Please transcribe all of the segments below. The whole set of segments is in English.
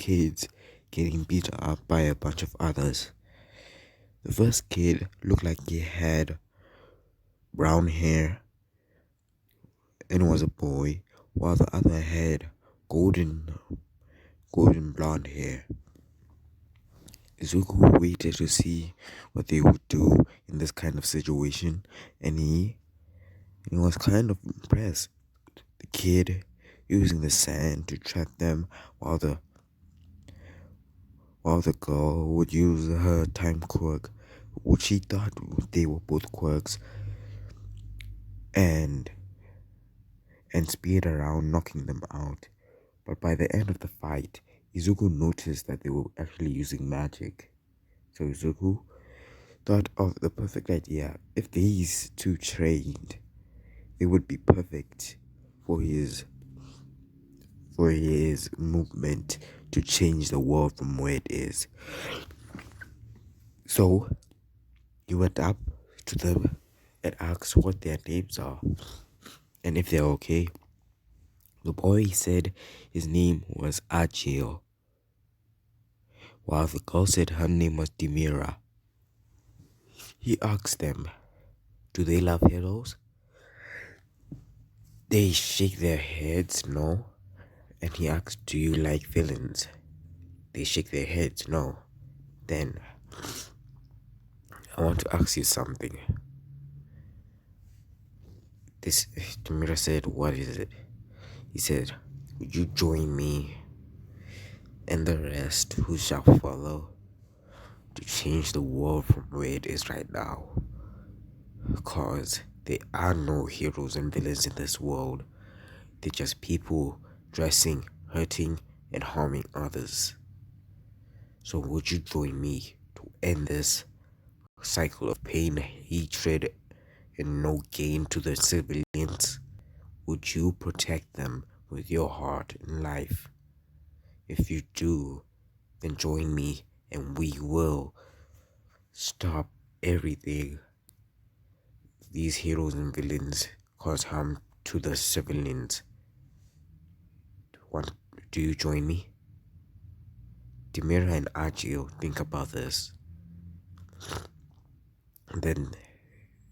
kids getting beat up by a bunch of others. The first kid looked like he had brown hair and was a boy, while the other had golden blonde hair. Izuku waited to see what they would do in this kind of situation, and he was kind of impressed. The kid using the sand to track them, while the girl would use her time quirk, which she thought they were both quirks, and speed around, knocking them out. But by the end of the fight, Izuku noticed that they were actually using magic. So Izuku thought of the perfect idea. If these two trained, they would be perfect for his movement to change the world from where it is. So he went up to them and asked what their names are and if they're okay. The boy said his name was Achio, while the girl said her name was Dimira. He asked them, do they love heroes? They shake their heads, no. And he asked, do you like villains? They shake their heads, no. Then, I want to ask you something. Dimira said, what is it? He said, would you join me and the rest who shall follow to change the world from where it is right now? Because there are no heroes and villains in this world. They're just people dressing, hurting, and harming others. So would you join me to end this cycle of pain, hatred, and no gain to the civilians? Would you protect them with your heart and life? If you do, then join me and we will stop everything these heroes and villains cause harm to the civilians. Do you join me? Dimira and Achio think about this. And then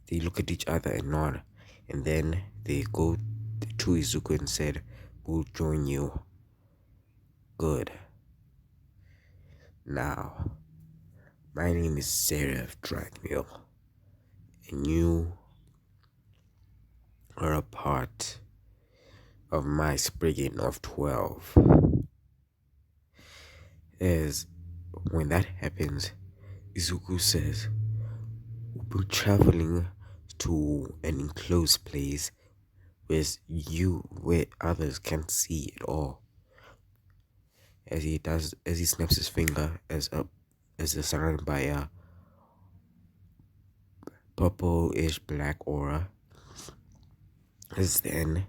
they look at each other and nod. And then they go to Izuku and said, we'll join you. Good. Now, my name is Zeref Dragmeal, and you are a part of my Spriggan of 12. As when that happens, Izuku says, we'll be traveling to an enclosed place where others can't see at all. As he snaps his finger as they're surrounded by a purple-ish black aura. As then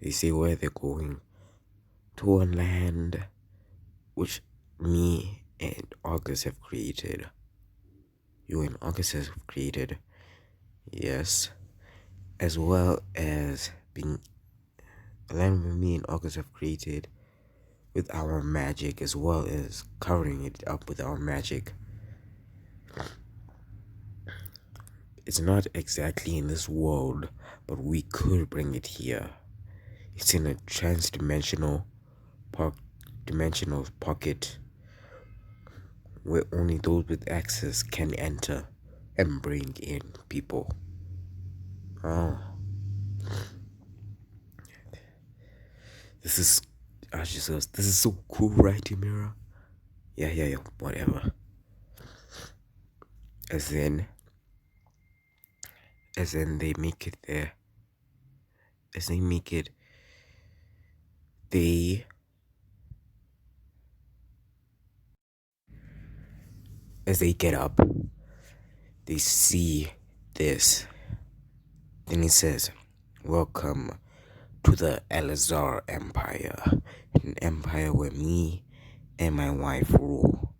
they say where they're going, to a land which me and August have created. You and August have created, yes, as well as being a land where me and August have created with our magic, as well as covering it up with our magic. It's not exactly in this world, but we could bring it here. It's in a trans-dimensional pocket where only those with access can enter and bring in people. Oh. This is so cool, right, Dimira? Yeah, whatever. As then they make it there. As they make it, as they get up, they see this. Then he says, welcome to the Alazar Empire, an empire where me and my wife rule.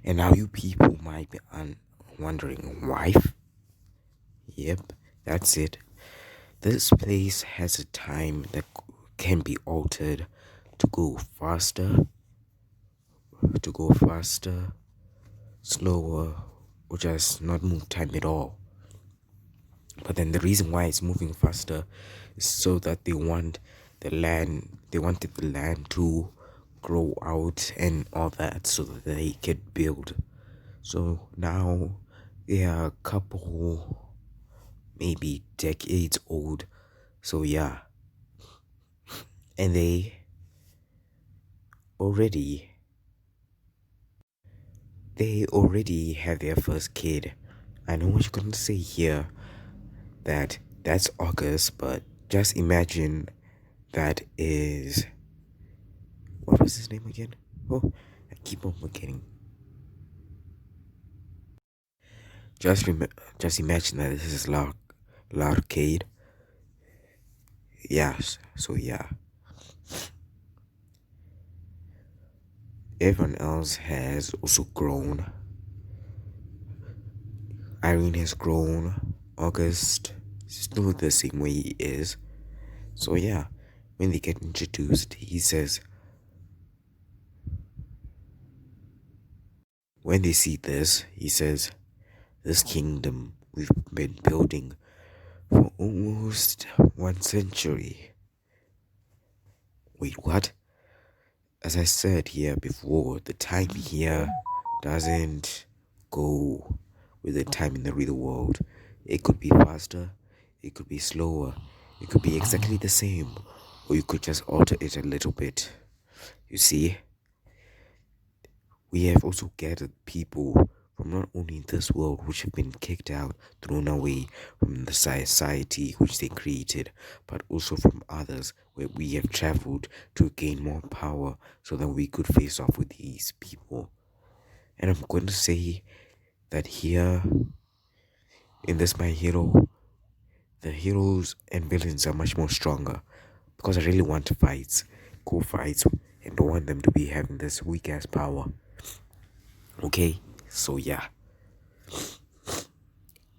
And now you people might be wondering, wife? Yep, that's it. This place has a time that can be altered to go faster to go faster, slower, or just not move time at all. But then the reason why it's moving faster is so that they wanted the land to grow out and all that so that they could build. So now they are a couple, maybe decades old. So yeah. And already they already have their first kid. I know what you're gonna say here, that's August, but just imagine that is, what was his name again? Oh, I keep on forgetting. Just imagine that this is Larcade. Yes, so yeah. Everyone else has also grown. Irene has grown. August is still the same way he is. So yeah, when they get introduced, he says, when they see this, he says, this kingdom we've been building for almost 1 century. Wait, what? As I said here before, the time here doesn't go with the time in the real world. It could be faster, it could be slower, it could be exactly the same, or you could just alter it a little bit. You see, we have also gathered people from not only this world which have been kicked out, thrown away from the society which they created, but also from others where we have traveled to gain more power so that we could face off with these people. And I'm going to say that here in this My Hero, the heroes and villains are much more stronger because I really want fights, cool fights, and don't want them to be having this weak ass power. Okay, so yeah.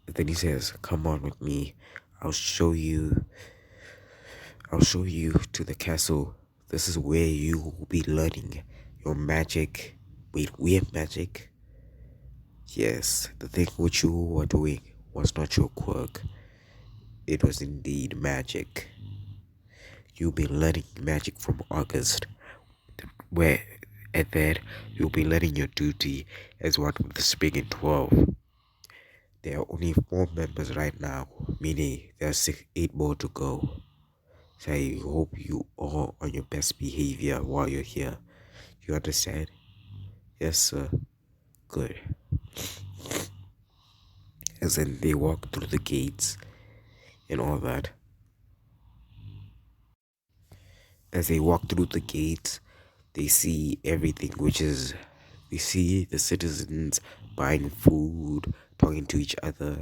Then he says, come on with me. I'll show you to the castle. This is where you will be learning your magic. Wait, we have magic? Yes, the thing which you were doing was not your quirk. It was indeed magic. You'll be learning magic from August, where at that you'll be learning your duty as one of the Spriggan 12. There are only 4 members right now, meaning there are 8 more to go. So I hope you are on your best behavior while you're here. You understand? Yes, sir. Good. As in, they walk through the gates and all that. As they walk through the gates, they see everything, they see the citizens buying food, talking to each other,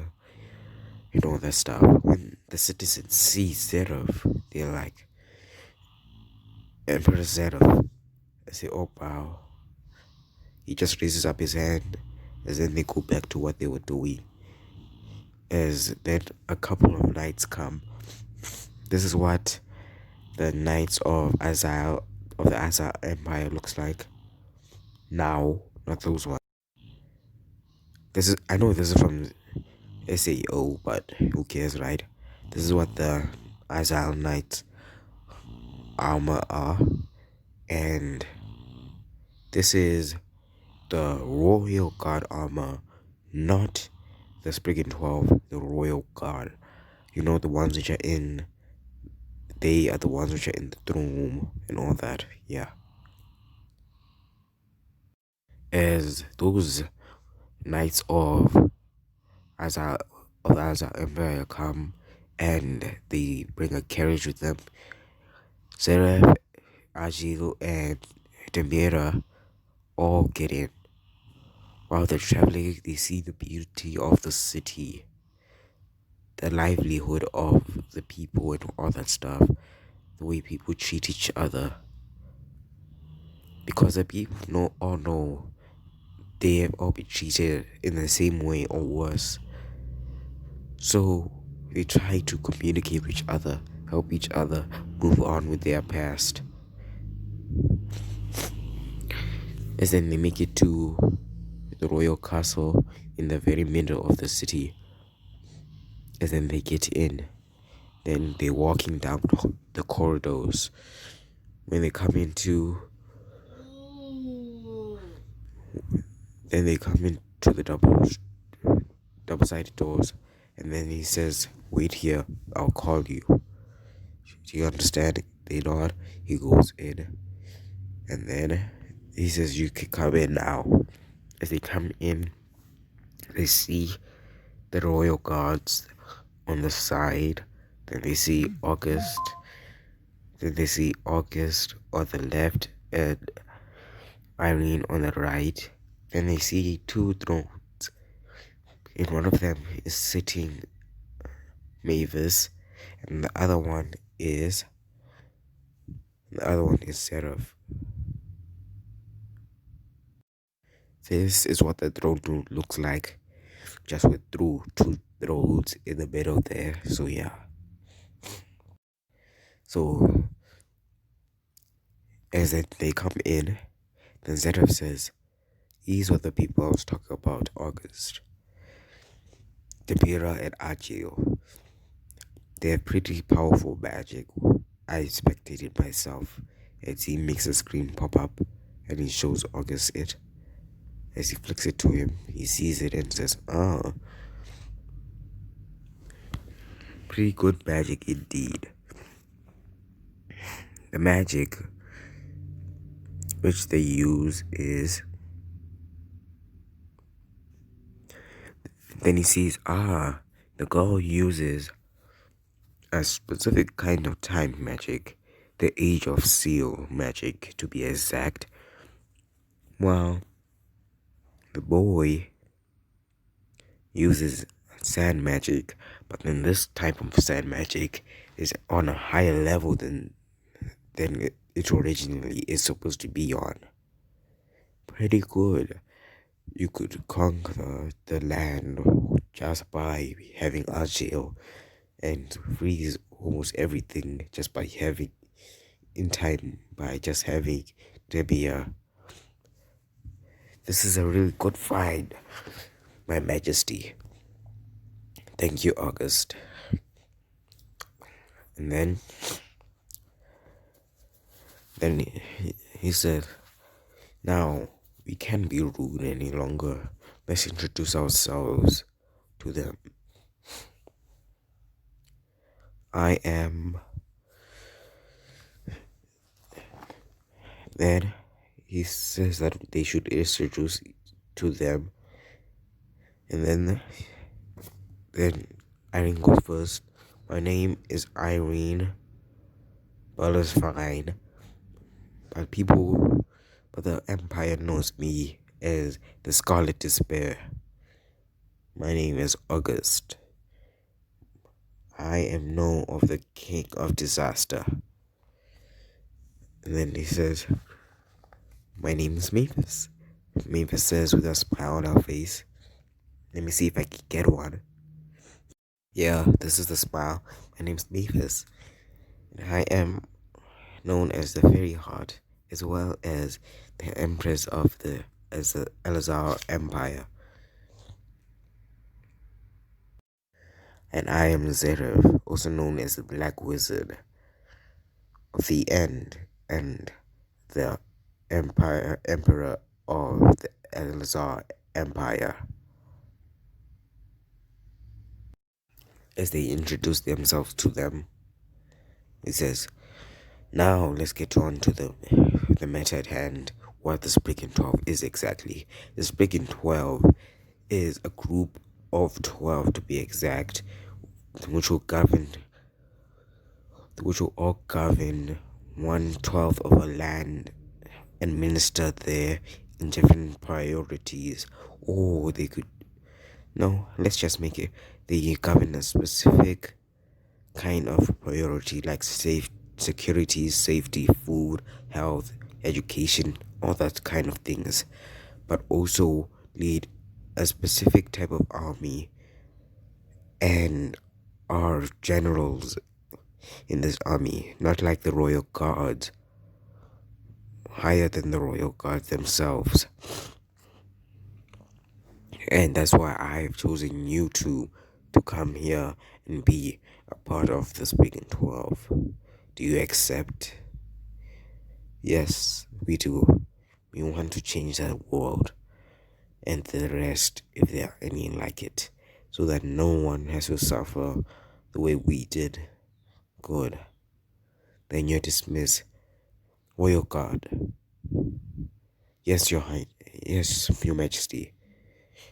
and all that stuff. When the citizens see Zeref, they're like, Emperor Zeref. I say, oh wow. He just raises up his hand, and then they go back to what they were doing. As then a couple of knights come. This is what the knights of the Alazar Empire looks like now, not those ones. I know this is from SAO, but who cares, right? This is what the Alazar Knights armor are, and this is the Royal Guard armor, not the Spriggan 12, the Royal Guard. You know, the ones which are in, they are the ones which are in the throne room and all that, yeah. As those knights of Alazar Empire come and they bring a carriage with them, Zeref, Agil, and Demira all get in. While they're traveling, they see the beauty of the city, the livelihood of the people and all that stuff, the way people treat each other. Because the people all know they have all been treated in the same way or worse. So they try to communicate with each other, help each other move on with their past. As then they make it to the royal castle in the very middle of the city. As then they get in. Then they're walking down the corridors. When they come into, then they come into the double-sided doors, and then he says, "Wait here, I'll call you." Do you understand? They nod. He goes in, and then he says, "You can come in now." As they come in, they see the royal guards on the side. Then they see August. Then they see August on the left and Irene on the right. Then they see two thrones. In one of them is sitting Mavis, and the other one is Zeref. This is what the throne room looks like, just with two thrones in the middle there. So yeah. So as they come in, then Zeref says, "These were the people I was talking about, August, Debira and Agil. They're pretty powerful magic. I expected it myself." As he makes a screen pop up and he shows August it. As he flicks it to him, he sees it and says, "Ah, pretty good magic indeed." The magic which they use is, then he sees, the girl uses a specific kind of time magic, the Age of Seal magic to be exact, while the boy uses sand magic, but then this type of sand magic is on a higher level than it originally is supposed to be on. Pretty good. You could conquer the land just by having a jail and freeze almost everything just by having in time by just having Debia. This is a really good find, My Majesty. Thank you, August. And then he said, "Now we can't be rude any longer. Let's introduce ourselves to them. I am." Then he says that they should introduce to them. And then Irene goes first. "My name is Irene Ballasfine, but the Empire knows me as the Scarlet Despair. My name is August. I am known of the King of Disaster." And then he says, "My name is Mavis." Mavis says with a smile on her face. Let me see if I can get one. "Yeah, this is the smile. My name's Mavis. And I am known as the Fairy Heart, as well as the Empress of the Alazar Empire. And I am Zeref, also known as the Black Wizard of the End, and the Emperor of the Alazar Empire." As they introduce themselves to them, he says, "Now let's get on to the matter at hand, what the Spriggan 12 is exactly. The Spriggan 12 is a group of 12 to be exact, which will all govern 1/12 of a land and minister there in different priorities. Or they could, no, let's just make it, they govern a specific kind of priority like security, safety, food, health, education, all that kind of things, but also lead a specific type of army and are generals in this army, not like the royal guards higher than the royal guards themselves. And that's why I've chosen you to come here and be a part of the Spriggan 12. Do you accept? Yes, we do. We want to change that world and the rest, if there are any like it, so that no one has to suffer the way we did. Good. Then you're dismissed. Royal Guard. Yes, Yes, Your Majesty.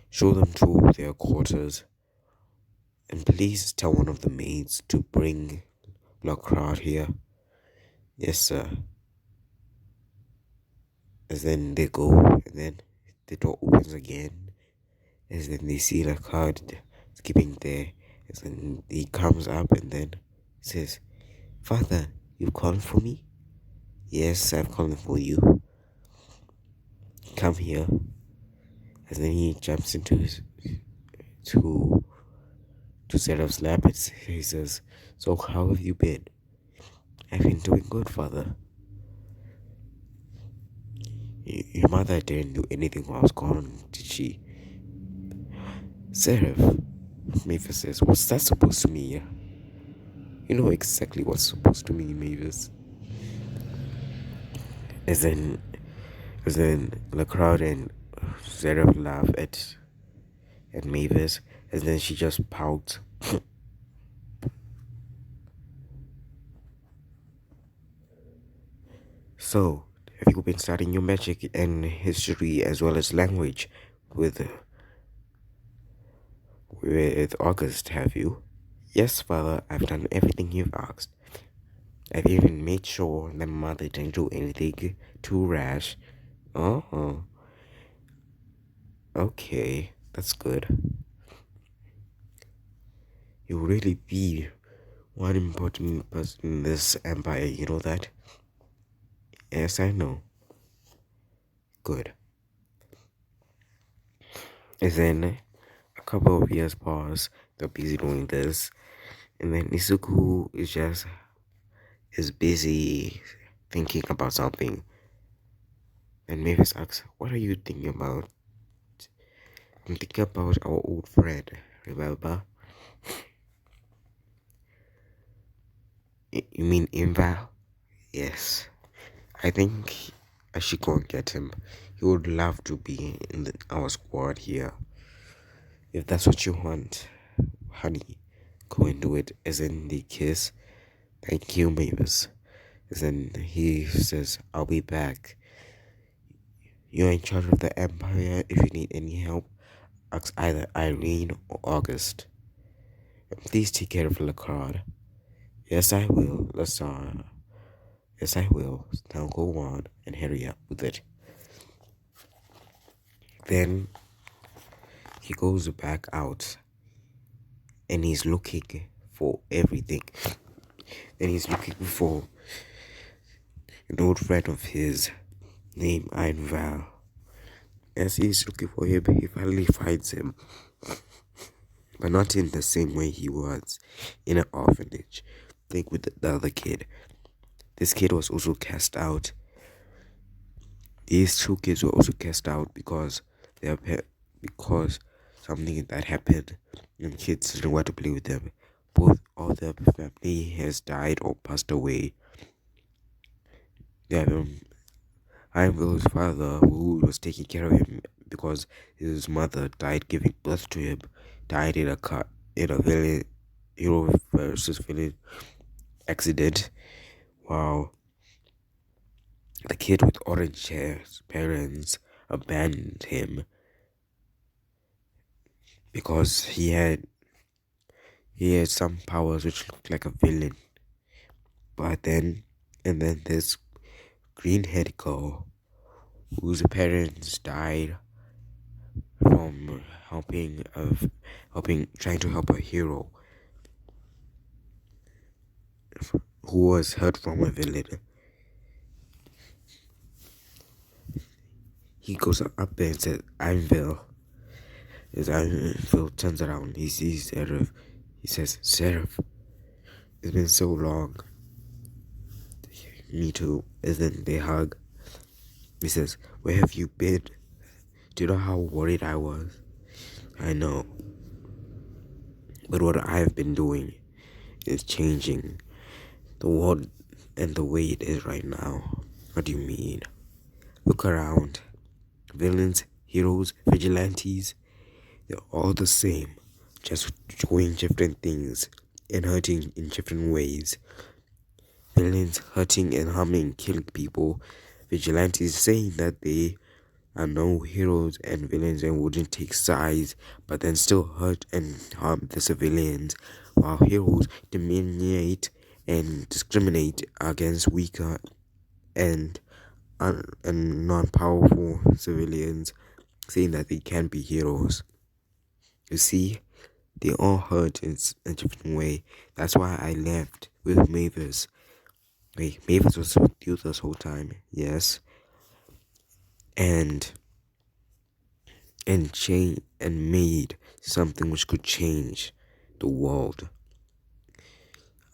Show them to their quarters. And please tell one of the maids to bring Lockhart here. Yes, sir. As then they go, and then the door opens again. As then they see Lockhart skipping there. As then he comes up and then says, Father, you called for me? Yes, I've called for you. Come here. And then he jumps into his to Zeref's lap and he says, So how have you been? I've been doing good, father. Your mother didn't do anything while I was gone, did she? Zeref, Mavis says, what's that supposed to mean? You know exactly what's supposed to mean, Mavis. As then the crowd and Zeref laugh at Mavis, and then she just pouts. So, have you been studying your magic and history as well as language with August, have you? Yes, father, I've done everything you've asked. I've even made sure that mother didn't do anything too rash. Oh, okay, that's good. You'll really be one important person in this empire, you know that? Yes, I know. Good. And then a couple of years pass, they're busy doing this, and then Isuku is busy thinking about something. And Mavis asks, what are you thinking about? I'm thinking about our old friend, remember? You mean Inval? Yes. I think I should go and get him. He would love to be in our squad here. If that's what you want, honey, go and do it. As in the kiss. Thank you, Mavis. As in he says, I'll be back. You're in charge of the empire. If you need any help, ask either Irene or August. And please take care of Lacard. Yes, I will, Lazar. Yes, I will. Now go on and hurry up with it. Then he goes back out and he's looking for everything. Then he's looking for an old friend of his named Einval. As he's looking for him, he finally finds him. But not in the same way he was in an orphanage. Think with the other kid. This kid was also cast out. These two kids were also cast out because something that happened and kids didn't want to play with them. All their family has died or passed away. Einville's father, who was taking care of him because his mother died giving birth to him, died in a villain hero versus villain accident. Wow. The kid with orange hair's parents abandoned him because he had some powers which looked like a villain. But then this green-haired girl whose parents died from trying to help a hero who was hurt from a villain. He goes up there and says, Einville. As Einville turns around, he sees Zeref. He says, Zeref, it's been so long. Me too. And then they hug. He says, "Where have you been? Do you know how worried I was?" I know. But what I have been doing is changing the world and the way it is right now. What do you mean? Look around. Villains, heroes, vigilantes, they're all the same. Just doing different things and hurting in different ways. Villains hurting and harming, killing people. Vigilantes saying that they are no heroes and villains and wouldn't take sides, but then still hurt and harm the civilians, while heroes dominate and discriminate against weaker and non-powerful civilians, saying that they can't be heroes. You see, they all hurt in a different way. That's why I left with Mavis. Wait, Mavis was with you this whole time, yes, and change and made something which could change the world.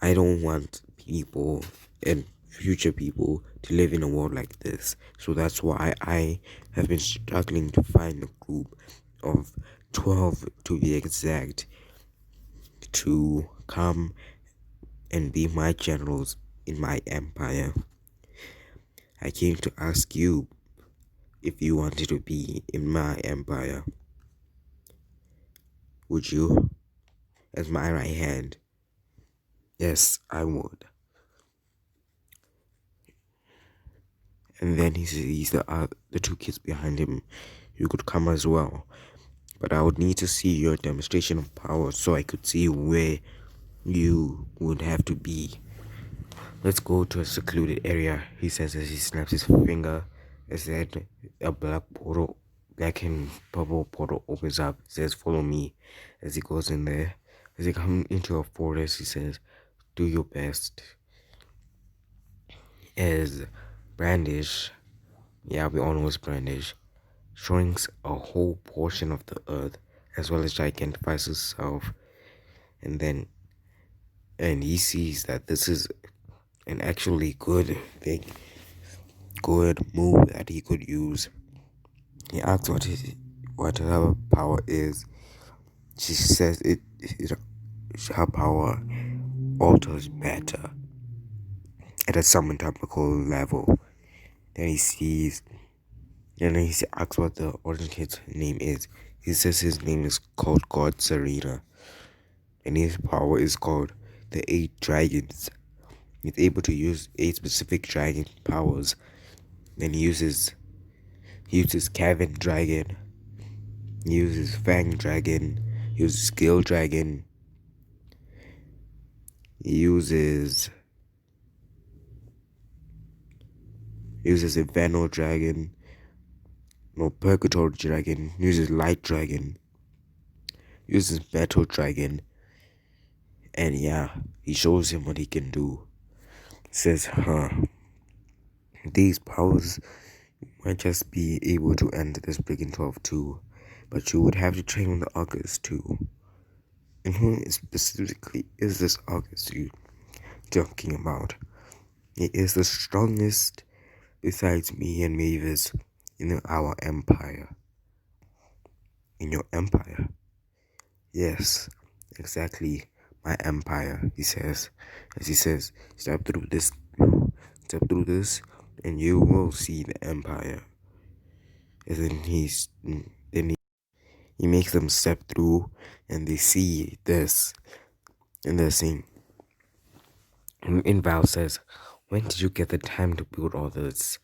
I don't want people and future people to live in a world like this. So that's why I have been struggling to find a group of 12 to be exact to come and be my generals in my empire. I came to ask you if you wanted to be in my empire. Would you? As my right hand. Yes, I would. And then he sees the two kids behind him. You could come as well. But I would need to see your demonstration of power so I could see where you would have to be. Let's go to a secluded area, he says as he snaps his finger. As then a black and purple portal opens up. He says, "Follow me." As he goes in there, as they come into a forest, he says, "Do your best." As Brandish, yeah, we all know it's Brandish, shrinks a whole portion of the earth as well as gigantifies itself, and he sees that this is an actually good thing, good move that he could use. He asks what her power is. She says her power alters matter at a summontopical level. Then he asks what the origin's name is. He says his name is called God Serena, and his power is called the 8 Dragons. He's able to use 8 specific dragon powers. Then he uses Cavern Dragon, he uses Fang Dragon, he uses Skill Dragon, he uses Inferno Dragon, no Purgatory Dragon, uses Light Dragon, uses Metal Dragon, and yeah, he shows him what he can do. Says, these powers might just be able to end this Spriggan 12 too, but you would have to train with the August too. And who specifically is this August you talking about? He is the strongest besides me and Mavis in our empire. In your empire? Yes, exactly, my empire, he says. As he says, step through this, and you will see the empire. And then he makes them step through, and they see this, and they're saying, and Val says, "When did you get the time to build all this?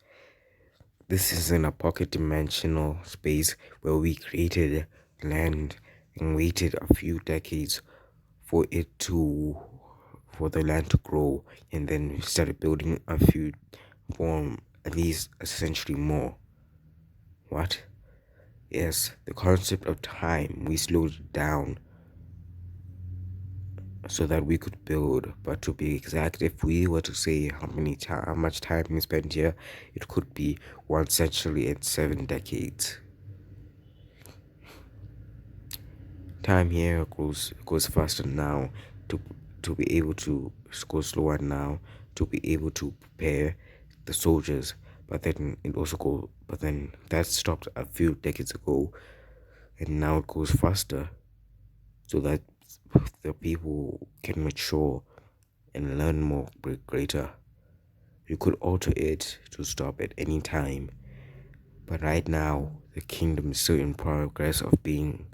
This is in a pocket dimensional space where we created land and waited a few decades for the land to grow, and then we started building a few for at least essentially more." What? Yes, the concept of time, we slowed it down so that we could build. But to be exact, if we were to say how much time we spent here, it could be 1 century and 7 decades. Time here goes faster now to be able to go slower now to be able to prepare the soldiers. But then it also go. But then that stopped a few decades ago, and now it goes faster, so that the people can mature and learn more greater. You could alter it to stop at any time, but right now the kingdom is still in progress of being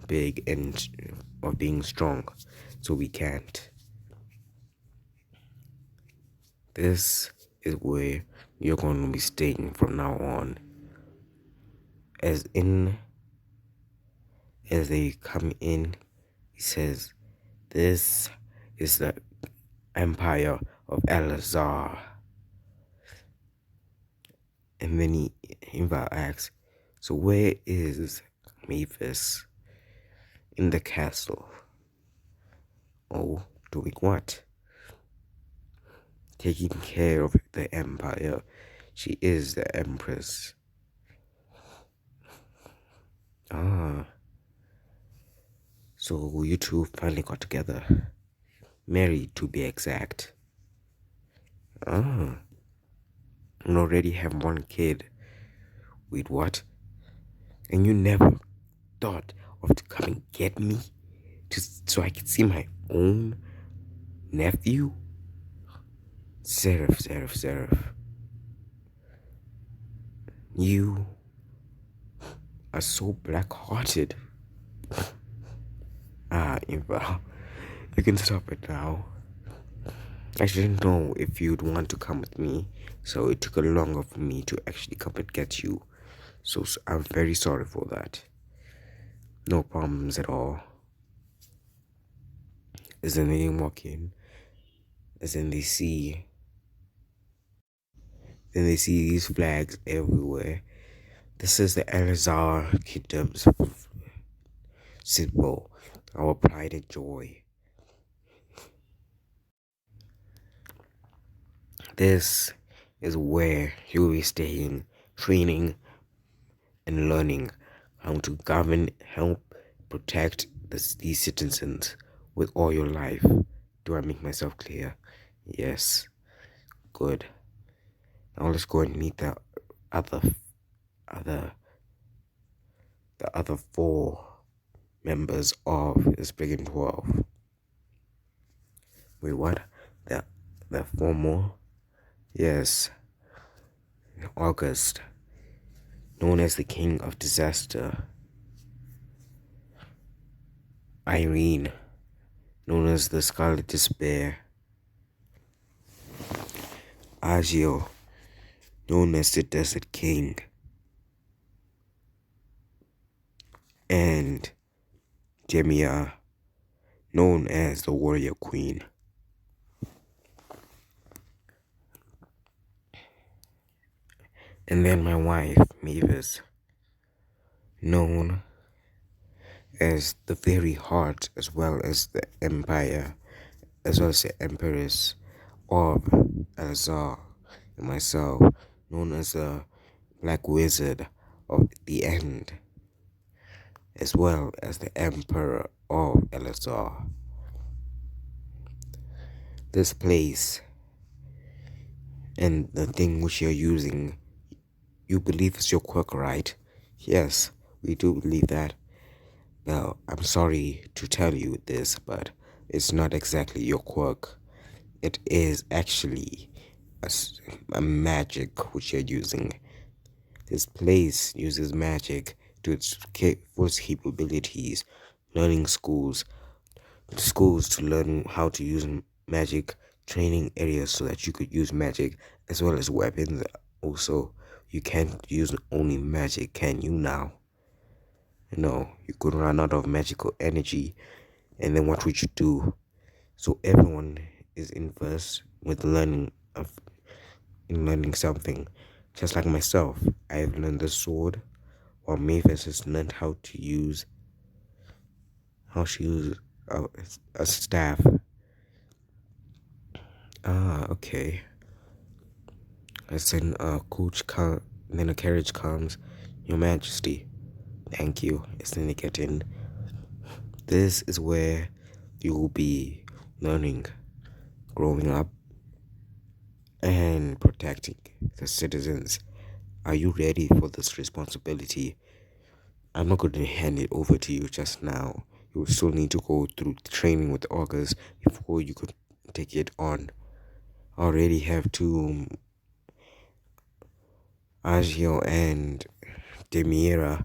big and of being strong, so we can't. This is where you're going to be staying from now on. As they come in, he says, "This is the empire of Alazar." And then Inva asks, "So where is Mavis?" "In the castle." "Oh, doing what?" "Taking care of the empire. She is the empress." "Ah, so you two finally got together. Married, to be exact." "Ah, and already have one kid." "Wait, what? And you never thought of to come and get me just so I could see my own nephew?" Zeref. You are so black-hearted." "Ah, Inva, you can stop it now. I didn't know if you'd want to come with me, so it took a longer for me to actually come and get you. So I'm very sorry for that." "No problems at all." As then they walk in, as then they see these flags everywhere. This is the Alazar Kingdom's symbol, our pride and joy. This is where you'll be staying, training, and learning how to govern, help, protect these citizens with all your life. Do I make myself clear? Yes. Good. Now let's go and meet other, other, the other four members of the Spriggan 12. Wait, what? The four more? Yes. August, known as the King of Disaster. Irene, known as the Scarlet Despair. Agio, known as the Desert King. And Demia, known as the Warrior Queen. And then my wife, Mavis, known as the very heart as well as the empire, as well as the empress of Alazar, and myself, known as the Black Wizard of the End, as well as the Emperor of Alazar. This place and the thing which you're using, you believe is your quirk, right? Yes, we do believe that. Well, I'm sorry to tell you this, but it's not exactly your quirk. It is actually a magic which you're using. This place uses magic to its fullest capabilities, learning schools to learn how to use magic, training areas so that you could use magic, as well as weapons. Also, you can't use only magic, can you now? No, you could run out of magical energy, and then what would you do? So everyone is in first with learning something. Just like myself, I've learned the sword, while Mavis has learned how to use a staff. Ah, okay. As then then a carriage comes. "Your Majesty." "Thank you." As then they get in. This is where you will be learning, growing up, and protecting the citizens Are you ready for this responsibility? I'm not going to hand it over to you just now. You will still need to go through training with augurs before you could take it on. I already have two, Agio and Demira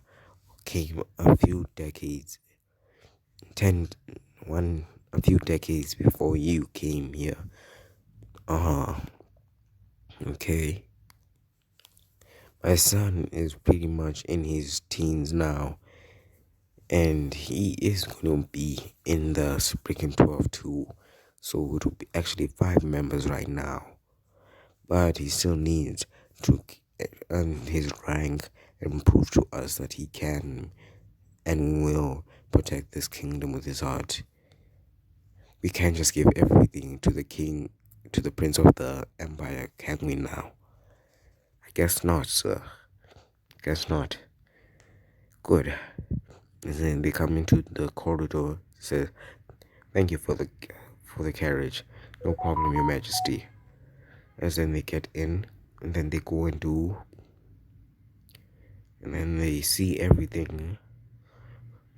came a few decades, ten, one, a few decades before you came here. Okay. My son is pretty much in his teens now, and he is going to be in the Spriggan 12 too. So it will be actually 5 members right now. But he still needs to earn his rank and prove to us that he can and will protect this kingdom with his heart. We can't just give everything to the king, to the prince of the empire, can we now? I guess not, sir. Guess not. Good. And then they come into the corridor. Says, "Thank you for the carriage. No problem, Your Majesty." As then they get in, and then they go and do, and then they see everything,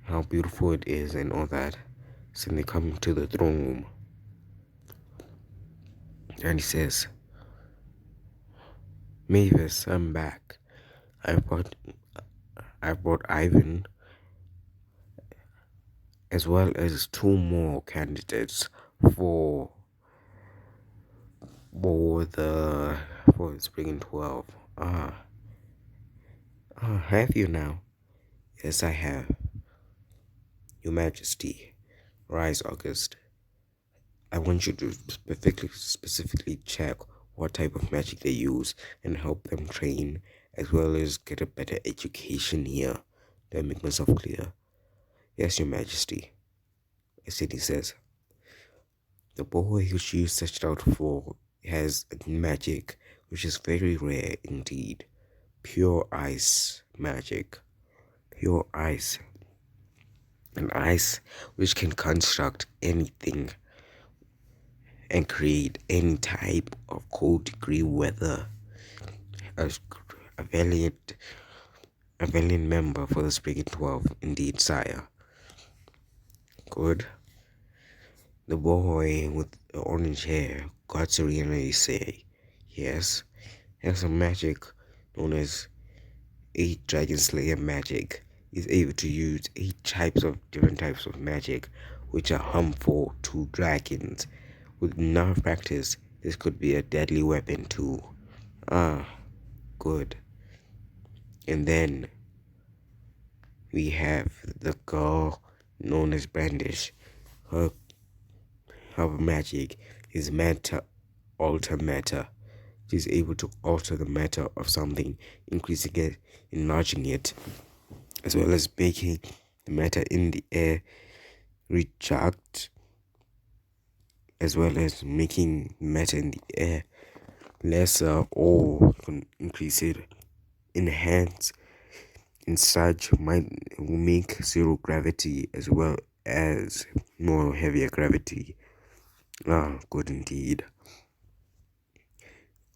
how beautiful it is, and all that. So then they come to the throne room, and he says, "Mavis, I'm back. I brought I brought Ivan as well as 2 more candidates for for Spring 12. Have you now?" "Yes, I have. Your Majesty." "Rise, August. I want you to specifically check what type of magic they use and help them train, as well as get a better education here. Do I make myself clear?" "Yes, Your Majesty." As he says, "The boy which you searched out for has magic which is very rare indeed. Pure ice magic. Pure ice. An ice which can construct anything and create any type of cold degree weather. A, a valiant a valiant member for the Spriggan 12, indeed, sire." "Good." The boy with the orange hair got to really say, "Yes, has a magic known as 8 Dragon Slayer magic. He's able to use 8 different types of magic which are harmful to dragons. With enough practice, this could be a deadly weapon too." "Ah, good." And then we have the girl known as Brandish. Her magic is alter matter. She's able to alter the matter of something, increasing it, enlarging it, as well as making the matter in the air retract, as well as making matter in the air lesser or increase it, enhance, and such will make 0 gravity as well as more heavier gravity. Ah, good indeed.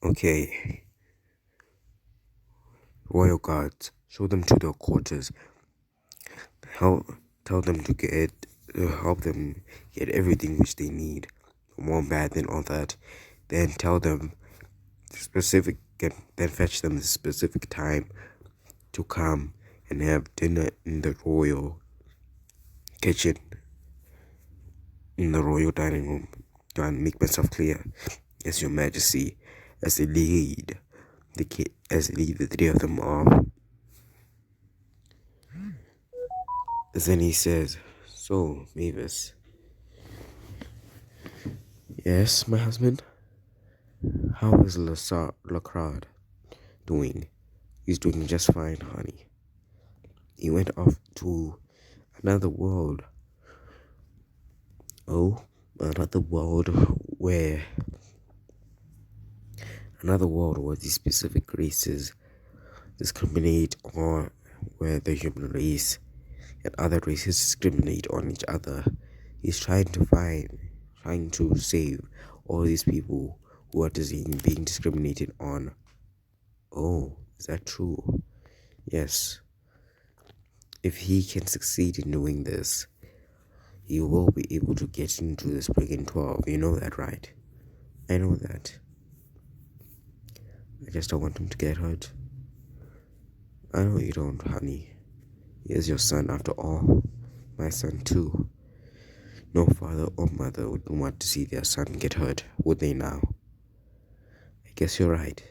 Okay. Royal guards, show them to their quarters. Tell them to help them get everything which they need, more bad than all that. Then tell them then fetch them the specific time to come and have dinner in the royal kitchen, in the royal dining room. Do I make myself clear? Yes, Your Majesty. As they lead the 3 of them off. Then he says, "So, Mavis." "Yes, my husband?" "How is Lacrade doing?" "He's doing just fine, honey. He went off to another world." "Oh, another world where these specific races discriminate, or where the human race and other races discriminate on each other. He's trying to save all these people who are being discriminated on." "Oh, Is that true? Yes. If he can succeed in doing this, he will be able to get into the Spriggan 12. You know that, right? I know that. I just don't want him to get hurt. I know you don't, honey. He is your son after all. My son too. No father or mother would want to see their son get hurt, would they now? I guess you're right.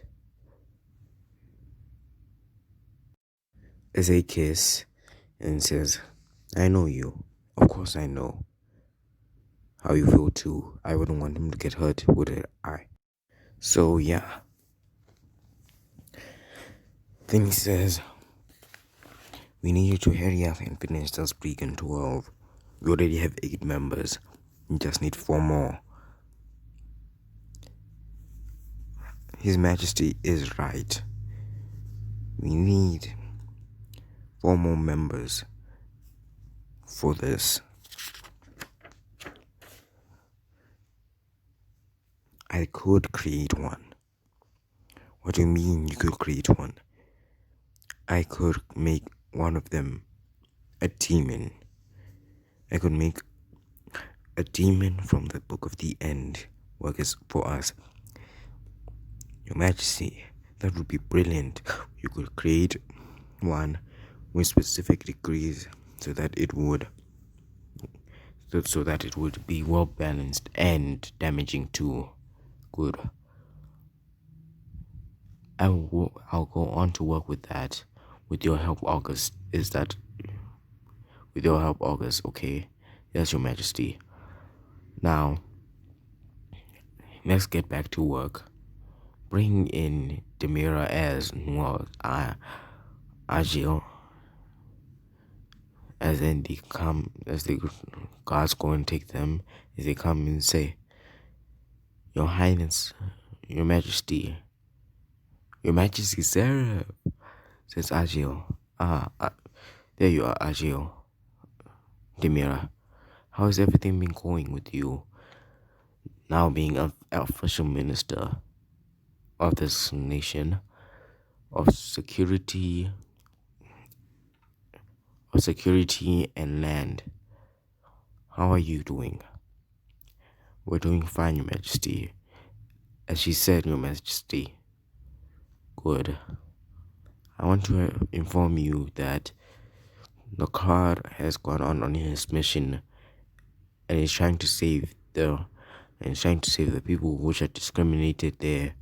As they kiss and says, I know you. Of course I know how you feel too. I wouldn't want him to get hurt, would I? So yeah. Then he says, we need you to hurry up and finish the Spriggan 12. We already have 8 members. We just need 4 more. His Majesty is right. We need 4 more members for this. I could create one. What do you mean you could create one? I could make one of them a demon. I could make a demon from the Book of the End work for us. Your Majesty, that would be brilliant. You could create one with specific degrees so that it would be well balanced and damaging too. Good. I'll go on to work with that. With your help, August. With your help, August, okay? Yes, Your Majesty. Now, let's get back to work. Bring in Demira as Agile. As then as the guards go and take them, as they come and say, Your Highness, Your Majesty, zeref, says Agile. There you are, Agile. Demira, how has everything been going with you? Now being an official minister of this nation, of security and land. How are you doing? We're doing fine, Your Majesty. As she said, Your Majesty. Good. I want to inform you that the card has gone on his mission and is trying to save the people which are discriminated there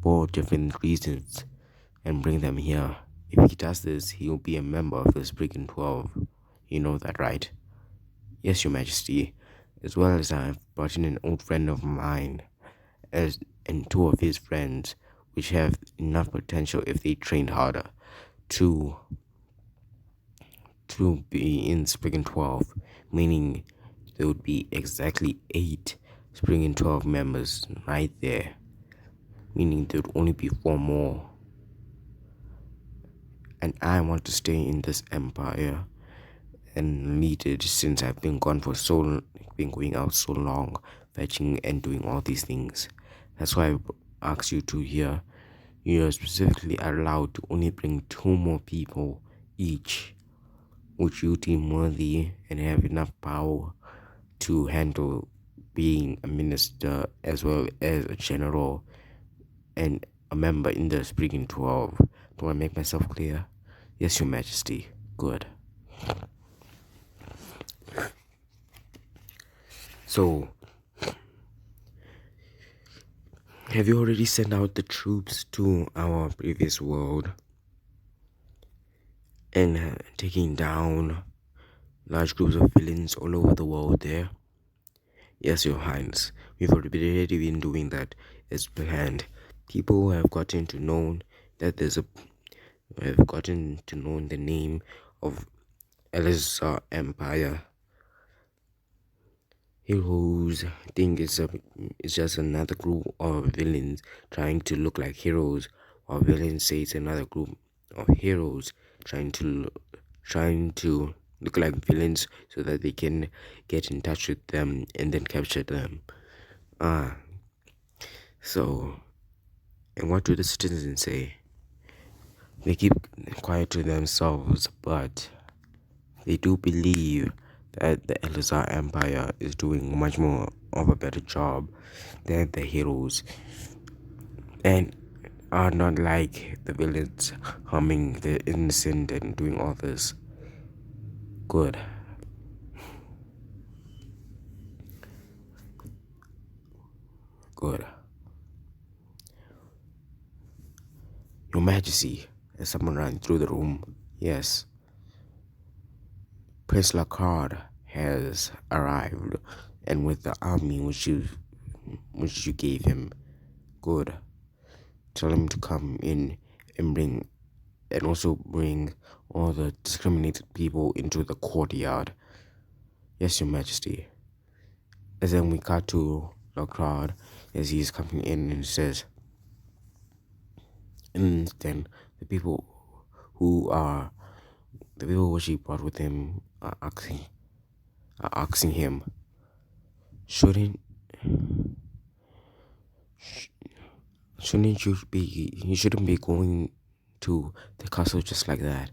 for different reasons and bring them here. If he does this, he will be a member of the Spriggan 12. You know that, right? Yes, Your Majesty. As well as I have brought in an old friend of mine and 2 of his friends, which have enough potential if they trained harder to be in Spriggan 12, meaning there would be exactly 8 Spriggan 12 members right there, meaning there would only be 4 more. And I want to stay in this empire and lead it since I've been going out so long, fetching and doing all these things. That's why I asked you to here. You are specifically allowed to only bring 2 more people each, which you deem worthy and have enough power to handle being a minister as well as a general and a member in the Spriggan 12. Do I make myself clear? Yes, Your Majesty. Good. So, have you already sent out the troops to our previous world and taking down large groups of villains all over the world there? Yes, Your Highness. We've already been doing that as planned. People have gotten to know that have gotten to know the name of Alazar Empire. Heroes think it's just another group of villains trying to look like heroes, while villains say it's another group of heroes trying to look like villains so that they can get in touch with them and then capture them. So And what do the citizens say? They keep quiet to themselves, but they do believe that the Alazar Empire is doing much more of a better job than the heroes, and are not like the villains harming the innocent and doing all this good. Good. Your Majesty, as someone ran through the room, yes, Prince Lacard has arrived, and with the army which you gave him, good. Tell him to come in and also bring all the discriminated people into the courtyard. Yes, Your Majesty. And then we got to Lacard as he's coming in and says, and then who are the people which he brought with him are asking him, shouldn't you shouldn't be going to the castle just like that.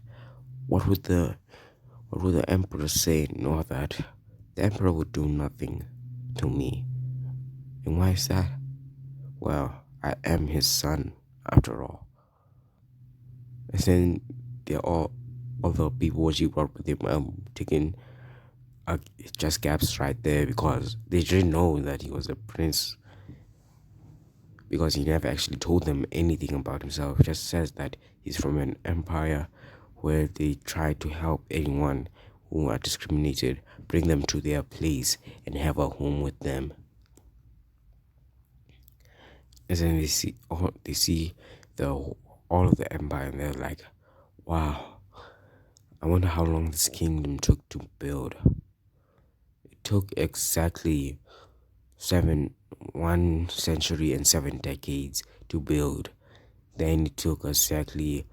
What would the emperor say? Know that the emperor would do nothing to me. And why is that? Well, I am his son after all. And then there are all other people which he brought with him taking just gaps right there because they didn't know that he was a prince, because he never actually told them anything about himself. He just says that he's from an empire where they try to help anyone who are discriminated, bring them to their place and have a home with them. And then they see all of the empire, and they're like, wow, I wonder how long this kingdom took to build. It took exactly 1 century and 7 decades to build. Then it took exactly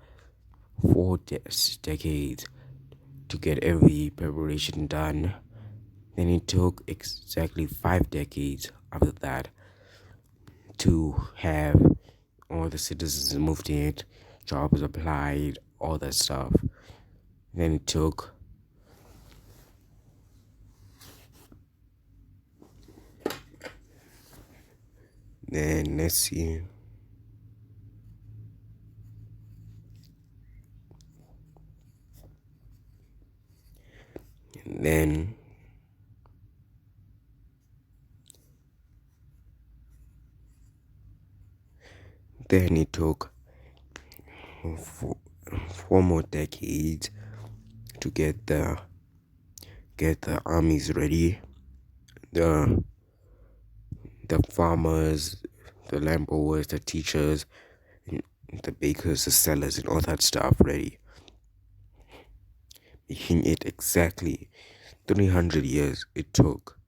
4 decades to get every preparation done. Then it took exactly 5 decades after that to have all the citizens moved in, jobs applied, all that stuff. Then it took let's see. Then it took 4 more decades to get the armies ready, the farmers, the land mowers, the teachers, the bakers, the sellers, and all that stuff ready, making it exactly 300 years it took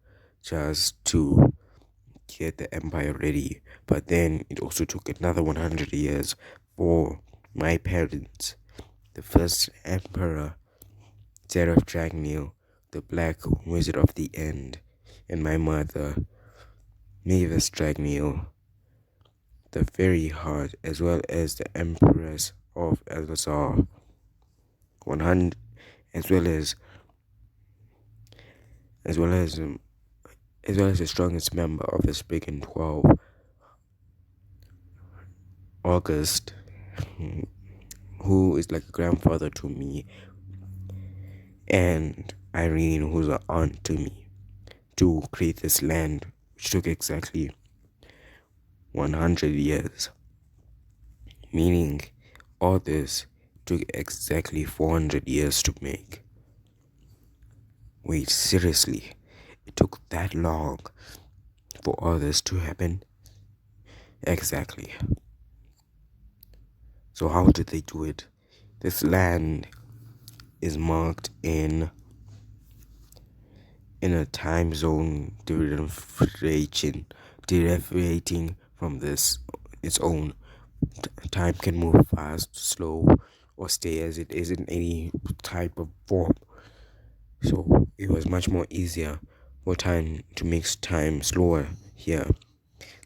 just to get the empire ready. But then it also took another 100 years for my parents, the first emperor, Zeref, the Black Wizard of the End, and my mother, Mavis Dragneel, the Very Heart, as well as the Empress of Alazar, 100, as well as the strongest member of the Spriggan 12, August, who is like a grandfather to me, and Irene, who's an aunt to me, to create this land, which took exactly 100 years. Meaning, all this took exactly 400 years to make. Wait, seriously? It took that long for all this to happen? Exactly. So how did they do it? This land is marked in a time zone deviating from this its own. Time can move fast, slow, or stay as it is in any type of form. So it was much more easier for time to make time slower here,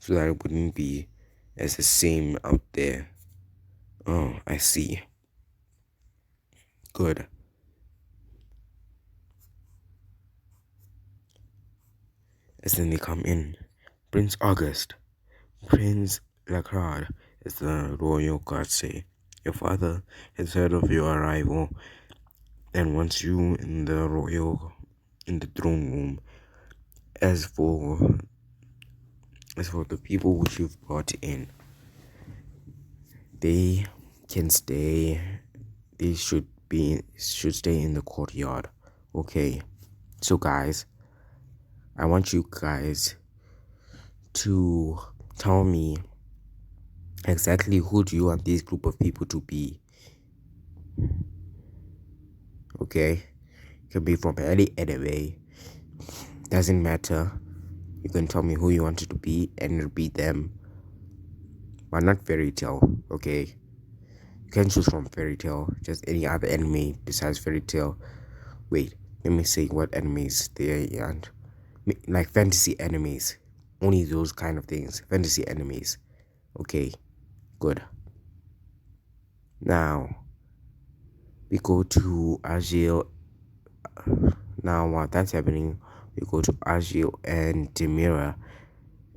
so that it wouldn't be as the same out there. Oh, I see. Good. As then they come in. Prince August, Prince Lacrade, as the royal guards say. Your father has heard of your arrival and wants you in the throne room. As for the people which you've brought in, they can stay. They should stay in the courtyard. Okay. So guys, I want you guys to tell me exactly who do you want this group of people to be. Okay? It can be from any anime. Doesn't matter. You can tell me who you want it to be and it'll be them. But not fairy tale, okay? You can choose from fairy tale, just any other anime besides fairy tale. Wait, let me see what animes there and like fantasy animes. Only those kind of things. Fantasy animes. Okay, good. Now we go to Agile. Now while that's happening, we go to Agile and Demira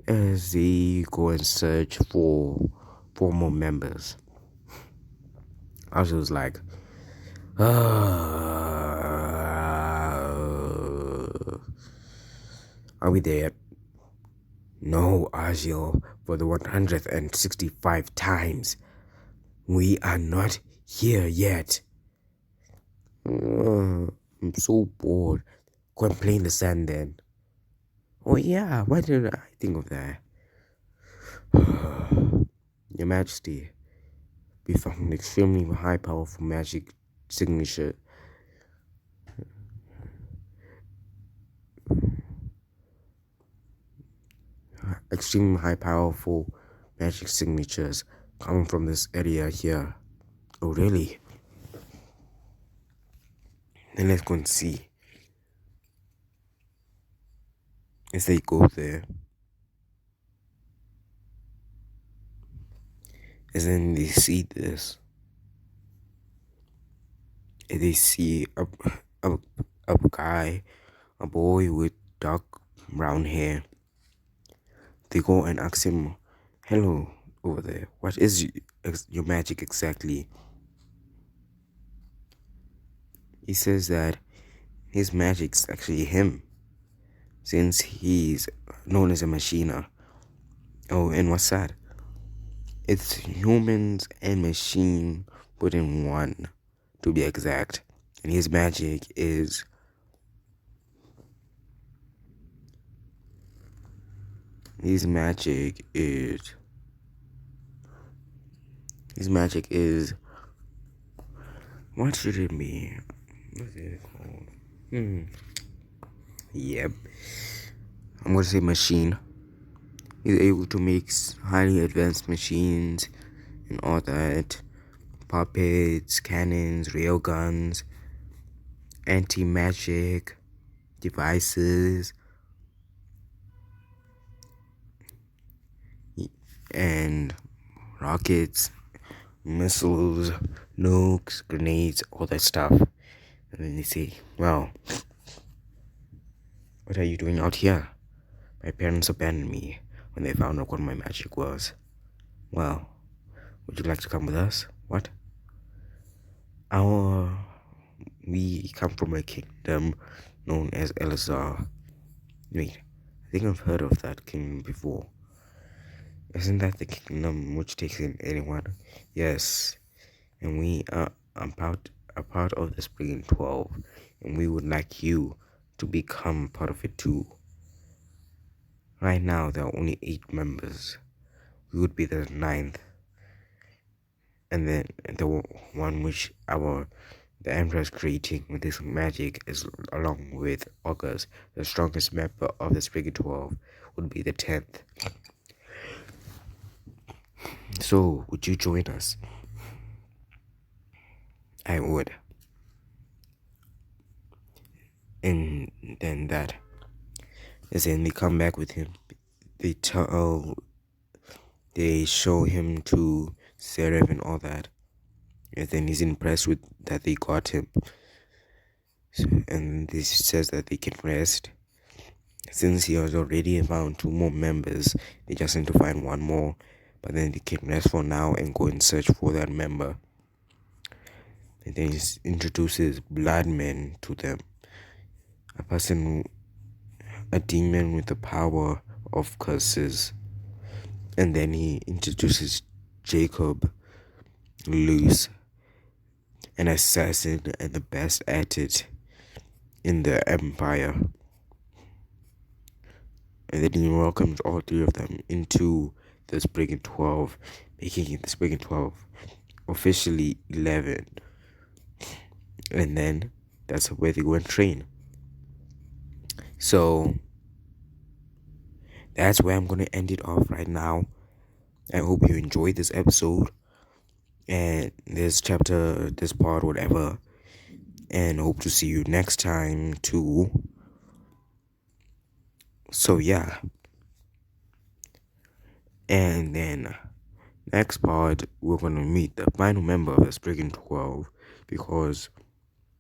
as they go and search for more members. Agile's like, are we there yet? No, Agile, for the 165 times. We are not here yet. I'm so bored. Go and play in the sand then. Oh yeah, why didn't I think of that? Your Majesty, we found an extremely high powerful magic signature. Extremely high powerful magic signatures coming from this area here. Oh really? Then let's go and see. As they go there. As then they see this. And they see a guy, a boy with dark brown hair. They go and ask him, hello, over there, what is your magic exactly? He says that his magic's actually him, since he's known as a machiner. Oh, and what's that? It's humans and machine put in one, to be exact. And his magic is what should it be? What's it called? Yep. I'm gonna say machine. He's able to make highly advanced machines and all that. Puppets, cannons, railguns, anti-magic devices, and rockets, missiles, nukes, grenades, all that stuff. And then they say, well, what are you doing out here? My parents abandoned me when they found out what my magic was. Well, would you like to come with us? What? We come from a kingdom known as Alazar. Wait, I think I've heard of that kingdom before. Isn't that the kingdom which takes in anyone? Yes, and we are a part of the Spriggan 12, and we would like you to become part of it too. Right now, there are only 8 members. We would be the 9th, and then the one which the Emperor is creating with this magic is along with August, the strongest member of the Spriggan 12, would be the 10th. So, would you join us? I would. And then that is then they come back with him. They tell they show him to Zeref and all that. And then he's impressed with that they got him. And this says that they can rest. Since he has already found 2 more members, they just need to find 1 more. But then they can rest for now and go and search for that member. And then he introduces Bloodmen to them. A demon with the power of curses. And then he introduces Jacob Loose, an assassin and the best at it in the Empire. And then he welcomes all 3 of them into the Spriggan 12, making it the Spriggan 12 officially 11. And then that's where they go and train. So that's where I'm going to end it off right now. I hope you enjoyed this episode and this chapter, this part, whatever. And hope to see you next time too. So yeah. And then next part, we're going to meet the final member of the Spriggan 12, because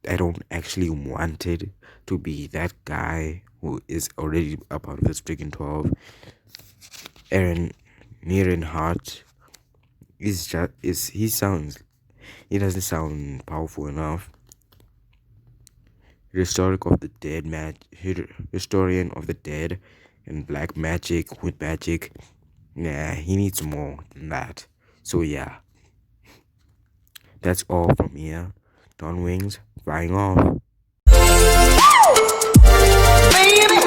I don't actually want it to be that guy who is already a part of the Spriggan 12. Niren Hart he doesn't sound powerful enough. Historian of the dead and black magic with magic. Nah, he needs more than that. So yeah, that's all from here. Dawn Wings, flying off. Baby.